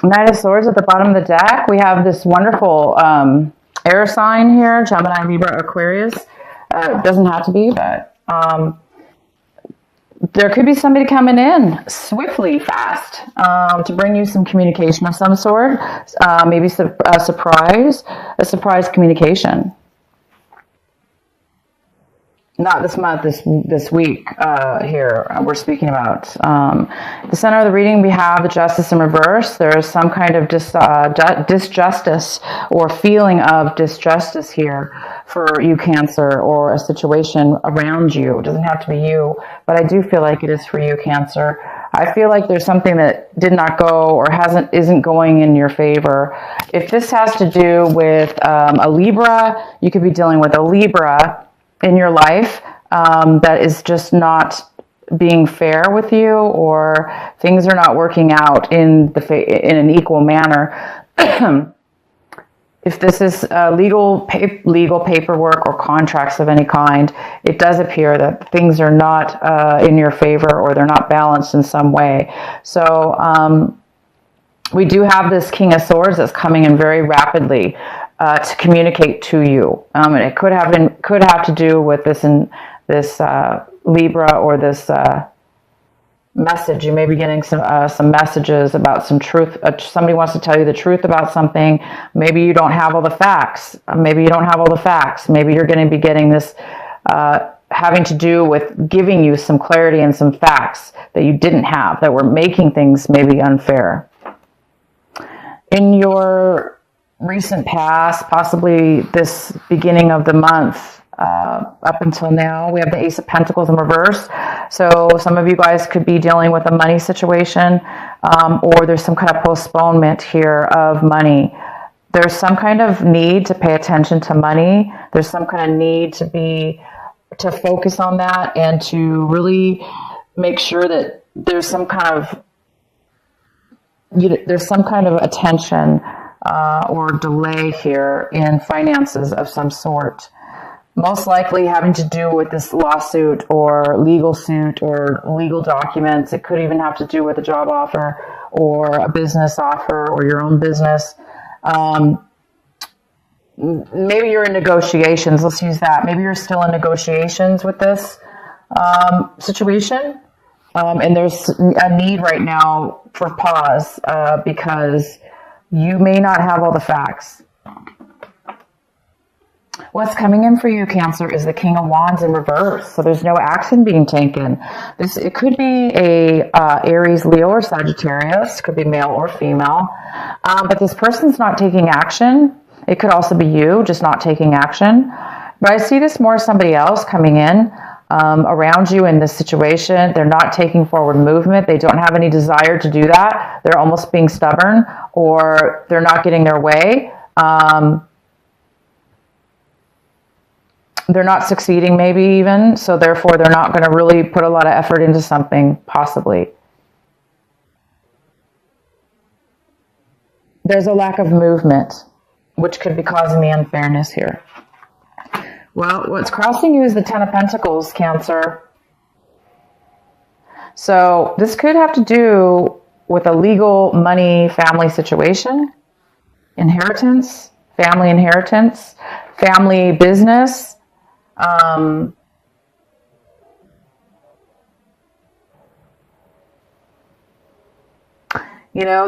Knight of Swords at the bottom of the deck. We have this wonderful air sign here, Gemini, Libra, Aquarius. It doesn't have to be, but there could be somebody coming in swiftly, fast, to bring you some communication of some sort. Maybe a surprise communication. Not this month, this week here we're speaking about. The center of the reading, we have the Justice in reverse. There is some kind of disjustice or feeling of disjustice here for you, Cancer, or a situation around you. It doesn't have to be you, but I do feel like it is for you, Cancer. I feel like there's something that did not go or isn't going in your favor. If this has to do with a Libra, you could be dealing with a Libra in your life that is just not being fair with you, or things are not working out in an equal manner. If this is legal paperwork or contracts of any kind, it does appear that things are not in your favor, or they're not balanced in some way. So we do have this King of Swords that's coming in very rapidly to communicate to you, and it could have to do with this Libra, or this message. You may be getting some messages about some truth. Somebody wants to tell you the truth about something. Maybe you don't have all the facts. Maybe you're going to be getting this having to do with giving you some clarity and some facts that you didn't have, that were making things maybe unfair. In your recent past, possibly this beginning of the month, up until now, we have the Ace of Pentacles in reverse. So some of you guys could be dealing with a money situation, or there's some kind of postponement here of money. There's some kind of need to pay attention to money. There's some kind of need to focus on that, and to really make sure that there's some kind of attention or delay here in finances of some sort. Most likely having to do with this lawsuit or legal suit or legal documents. It could even have to do with a job offer or a business offer or your own business. Maybe you're in negotiations. Let's use that. Maybe you're still in negotiations with this situation. And there's a need right now for pause because you may not have all the facts. What's coming in for you, Cancer, is the King of Wands in reverse. So there's no action being taken. It could be a Aries, Leo, or Sagittarius. It could be male or female. But this person's not taking action. It could also be you, just not taking action. But I see this more as somebody else coming in around you in this situation. They're not taking forward movement. They don't have any desire to do that. They're almost being stubborn, or they're not getting their way. They're not succeeding, maybe even. So therefore, they're not going to really put a lot of effort into something, possibly. There's a lack of movement, which could be causing the unfairness here. Well, what's crossing you is the Ten of Pentacles, Cancer. So this could have to do with a legal money family situation, inheritance, family business.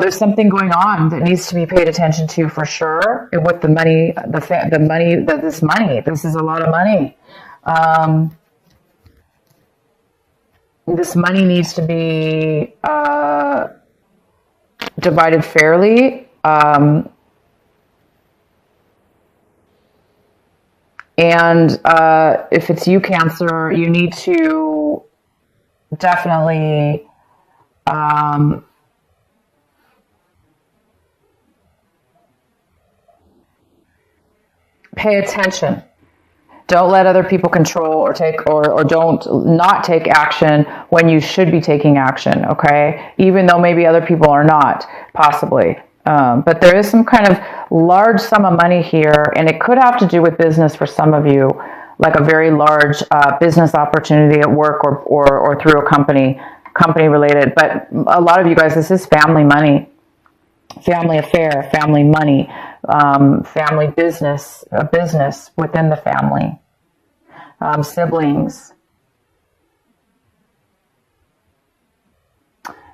There's something going on that needs to be paid attention to for sure. And with the money, this is a lot of money. This money needs to be divided fairly. And if it's you, Cancer, you need to definitely pay attention. Don't let other people control or don't not take action when you should be taking action, okay? Even though maybe other people are not, possibly. But there is some kind of large sum of money here, and it could have to do with business for some of you, like a very large business opportunity at work or through a company related. But a lot of you guys, this is family money. family affair, family money, family business, a business within the family, siblings.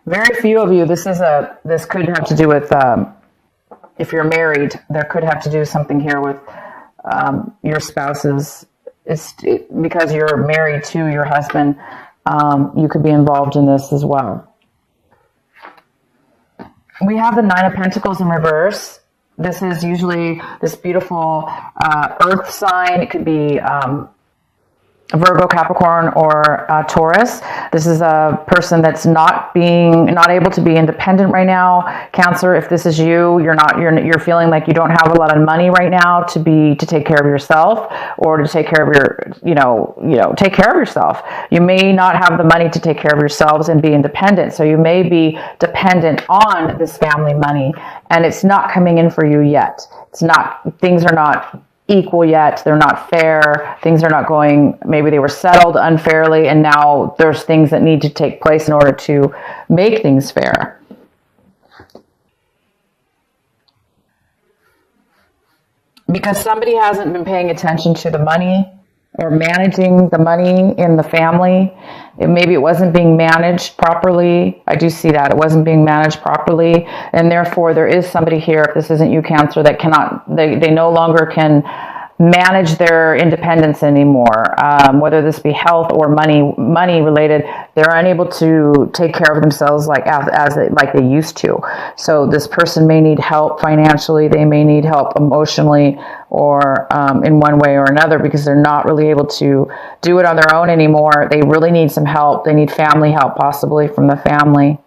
Very few of you, this could have to do with, if you're married, there could have to do something here with your spouse's, because you're married to your husband, you could be involved in this as well. We have the Nine of Pentacles in reverse. This is usually this beautiful earth sign. It could be Virgo, Capricorn, or Taurus. This is a person that's not able to be independent right now. Cancer, if this is you, you're feeling like you don't have a lot of money right now to take care of yourself, or to take care of take care of yourself. You may not have the money to take care of yourselves and be independent. So you may be dependent on this family money, and it's not coming in for you yet. Things are not equal yet. They're not fair. Things are not going, maybe they were settled unfairly, and now there's things that need to take place in order to make things fair. Because somebody hasn't been paying attention to the money or managing the money in the family. Maybe it wasn't being managed properly. I do see that. It wasn't being managed properly. And therefore, there is somebody here, if this isn't you, Cancer, that they no longer can manage their independence anymore. Whether this be health or money related, they're unable to take care of themselves like they used to. So this person may need help financially. They may need help emotionally, or in one way or another, because they're not really able to do it on their own anymore. They really need some help. They need family help, possibly from the family.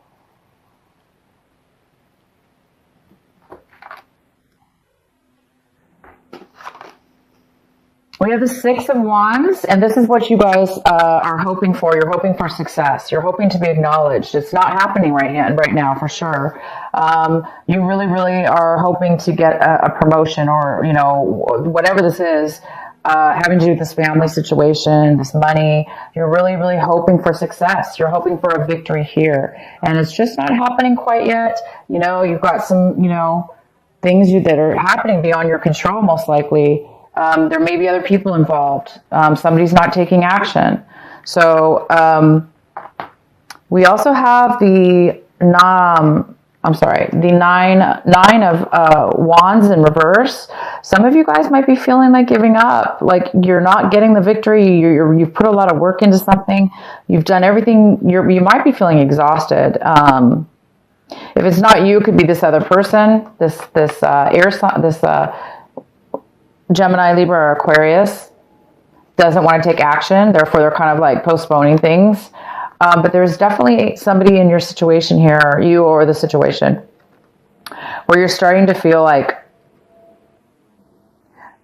We have the Six of Wands, and this is what you guys are hoping for. You're hoping for success. You're hoping to be acknowledged. It's not happening right now, for sure. You really, really are hoping to get a promotion, or, whatever this is, having to do with this family situation, this money. You're really, really hoping for success. You're hoping for a victory here, and it's just not happening quite yet. You've got some, things that are happening beyond your control, most likely. There may be other people involved. Somebody's not taking action. So we also have the nine of wands in reverse. Some of you guys might be feeling like giving up, like you're not getting the victory. You've put a lot of work into something. You've done everything. You might be feeling exhausted. If it's not you, it could be this other person, this air sign, this Gemini, Libra, or Aquarius doesn't want to take action. Therefore, they're kind of like postponing things. But there's definitely somebody in your situation here, you or the situation, where you're starting to feel like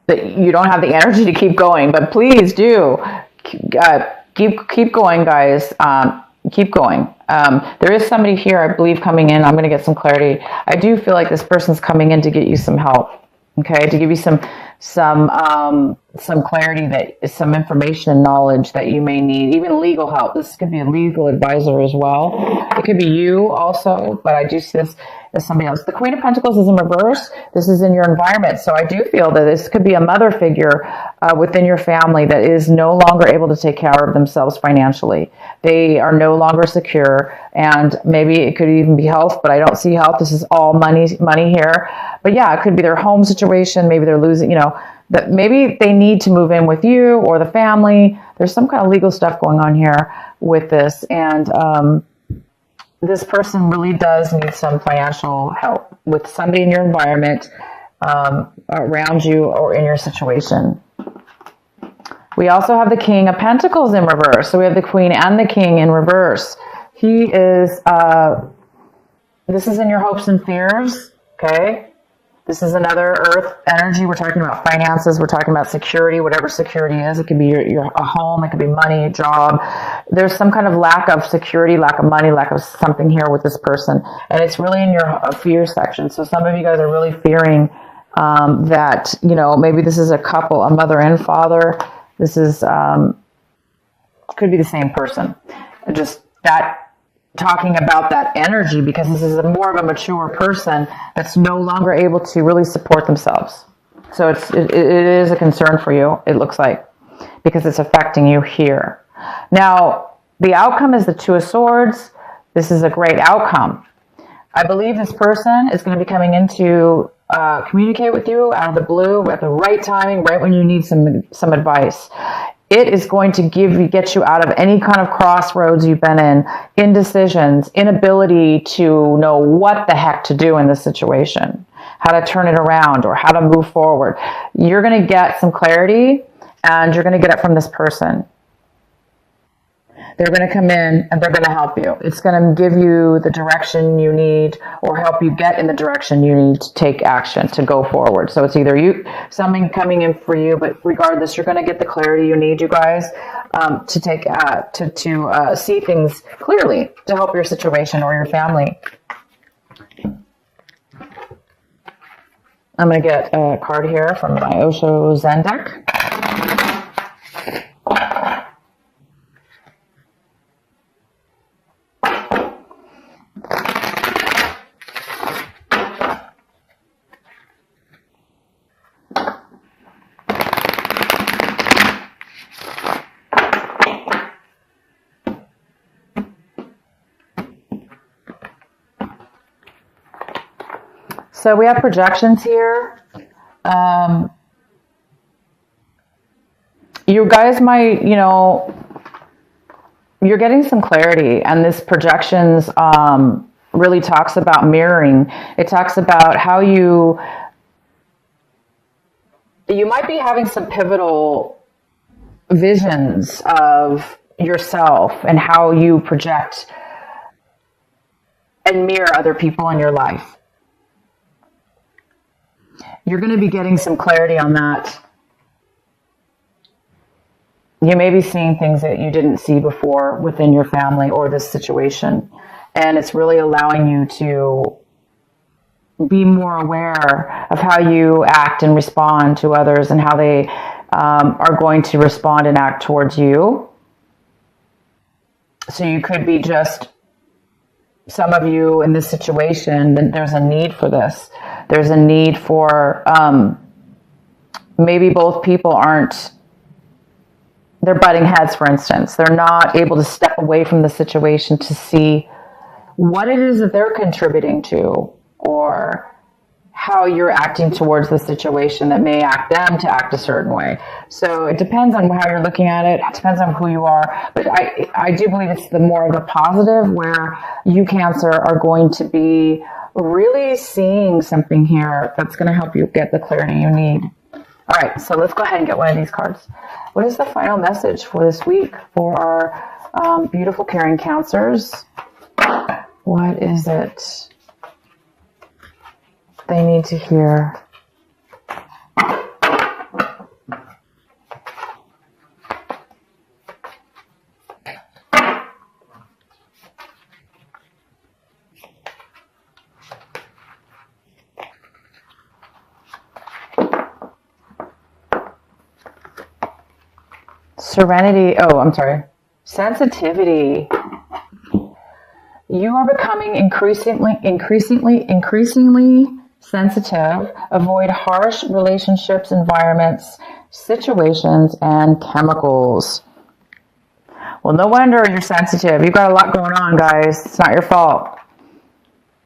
that you don't have the energy to keep going. But please do keep going, guys. Keep going. There is somebody here, I believe, coming in. I'm going to get some clarity. I do feel like this person's coming in to get you some help. Okay, to give you some clarity, some information and knowledge that you may need, even legal help. This could be a legal advisor as well. It could be you also, but I do see this as somebody else. The Queen of Pentacles is in reverse. This is in your environment. So I do feel that this could be a mother figure within your family that is no longer able to take care of themselves financially. They are no longer secure, and maybe it could even be health, but I don't see health. This is all money here. But yeah, it could be their home situation. Maybe they're losing, that maybe they need to move in with you or the family. There's some kind of legal stuff going on here with this. And this person really does need some financial help with somebody in your environment, around you or in your situation. We also have the King of Pentacles in reverse. So we have the Queen and the King in reverse. He is, this is in your hopes and fears, okay? This is another earth energy. We're talking about finances. We're talking about security, whatever security is. It could be a home. It could be money, a job. There's some kind of lack of security, lack of money, lack of something here with this person. And it's really in your fear section. So some of you guys are really fearing that, maybe this is a couple, a mother and father. This is, could be the same person. Just that talking about that energy, because this is more of a mature person that's no longer able to really support themselves. So it is a concern for you, it looks like, because it's affecting you here. Now, the outcome is the Two of Swords. This is a great outcome. I believe this person is going to be coming in to communicate with you out of the blue at the right timing, right when you need some advice. It is going to get you out of any kind of crossroads you've been in, indecisions, inability to know what the heck to do in this situation, how to turn it around or how to move forward. You're going to get some clarity, and you're going to get it from this person. They're going to come in and they're going to help you. It's going to give you the direction you need, or help you get in the direction you need to take action, to go forward. So it's either something coming in for you, but regardless, you're going to get the clarity you need, you guys, to take to see things clearly, to help your situation or your family. I'm going to get a card here from my Osho Zen deck. So we have projections here. You guys might, you're getting some clarity, and this projections really talks about mirroring. It talks about how you might be having some pivotal visions of yourself and how you project and mirror other people in your life. You're going to be getting some clarity on that. You may be seeing things that you didn't see before within your family or this situation. And it's really allowing you to be more aware of how you act and respond to others, and how they are going to respond and act towards you. So you could be just, some of you in this situation, there's a need for this. There's a need for, maybe both people they're butting heads, for instance. They're not able to step away from the situation to see what it is that they're contributing to, or how you're acting towards the situation that may act them to act a certain way. So it depends on how you're looking at it. It depends on who you are. But I do believe it's the more of a positive, where you, Cancer, are going to be really seeing something here that's going to help you get the clarity you need. All right, so let's go ahead and get one of these cards. What is the final message for this week for our beautiful, caring Cancers? What is it they need to hear? Serenity. Oh, I'm sorry. Sensitivity. You are becoming increasingly sensitive. Avoid harsh relationships, environments, situations, and chemicals. Well, no wonder you're sensitive. You've got a lot going on, guys. It's not your fault.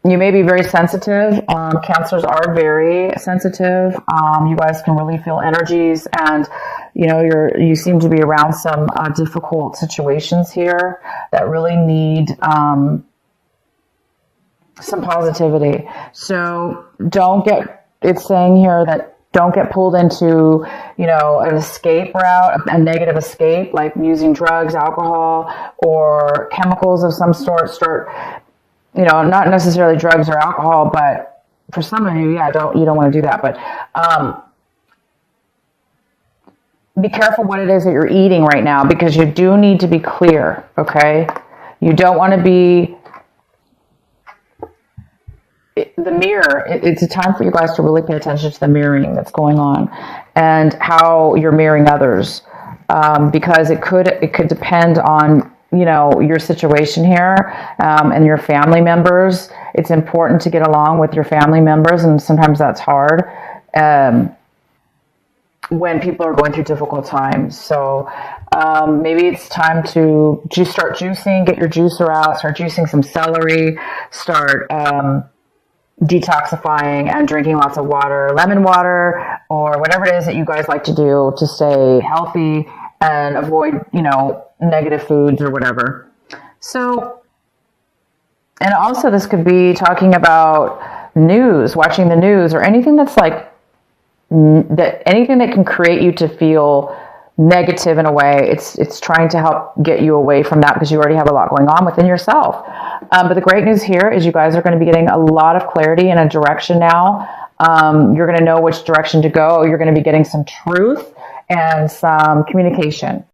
You may be very sensitive. Cancers are very sensitive. You guys can really feel energies, and you seem to be around some difficult situations here that really need some positivity. So it's saying here that don't get pulled into, an escape route, a negative escape, like using drugs, alcohol, or chemicals of some sort. Not necessarily drugs or alcohol, but for some of you, you don't want to do that. But be careful what it is that you're eating right now, because you do need to be clear, okay? You don't want to be the mirror. It's a time for you guys to really pay attention to the mirroring that's going on and how you're mirroring others, because it could depend on your situation here, and your family members. It's important to get along with your family members, and sometimes that's hard when people are going through difficult times. So maybe it's time to just start juicing, get your juicer out, start juicing some celery, start detoxifying and drinking lots of water, lemon water, or whatever it is that you guys like to do to stay healthy and avoid, negative foods or whatever. So, and also this could be talking about news, watching the news, or anything that's like anything that can create you to feel negative in a way. It's trying to help get you away from that, because you already have a lot going on within yourself. But the great news here is you guys are going to be getting a lot of clarity and a direction now. You're going to know which direction to go. You're going to be getting some truth and some communication.